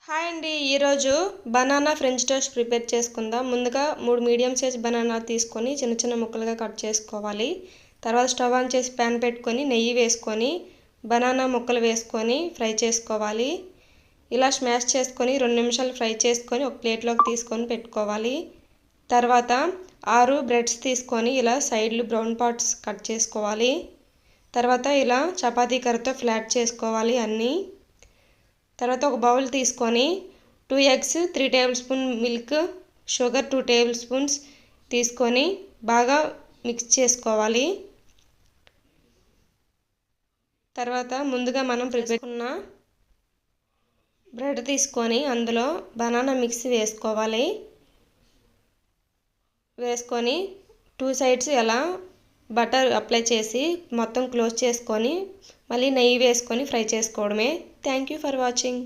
Hi అండి, ఈరోజు banana French toast prepare చేసుకుందాం. ముందుగా 3 మీడియం సైజ్ బనానా తీసుకొని చిన్న చిన్న ముక్కలుగా కట్ చేసుకోవాలి. తర్వాత స్టవ్ ఆన్ చేసి ప్యాన్ పెట్టుకొని నెయ్యి వేసుకొని బనానా ముక్కలు వేసుకొని ఫ్రై చేసుకోవాలి. ఇలా స్మాష్ చేసుకొని 2 నిమిషాలు ఫ్రై చేసుకొని ఒక ప్లేట్లోకి తీసుకొని పెట్టుకోవాలి. తర్వాత 6 బ్రెడ్స్ తీసుకొని ఇలా సైడ్లు బ్రౌన్ పార్ట్స్ కట్ చేసుకోవాలి. తర్వాత ఇలా చపాతీ కర్రతో ఫ్లాట్ చేసుకోవాలి అన్నీ. తర్వాత ఒక బౌల్ తీసుకొని 2 eggs, 3 table spoon milk, sugar 2 table spoons తీసుకొని బాగా మిక్స్ చేసుకోవాలి. తర్వాత ముందుగా మనం ప్రిపేర్ చేసుకున్న బ్రెడ్ తీసుకొని అందులో బనానా మిక్స్ వేసుకోవాలి. వేసుకొని 2 సైడ్స్ ఎలా బటర్ అప్లై చేసి మొత్తం క్లోజ్ చేసుకొని మళ్ళీ నెయ్యి వేసుకొని ఫ్రై చేసుకోవడమే. Thank you for watching.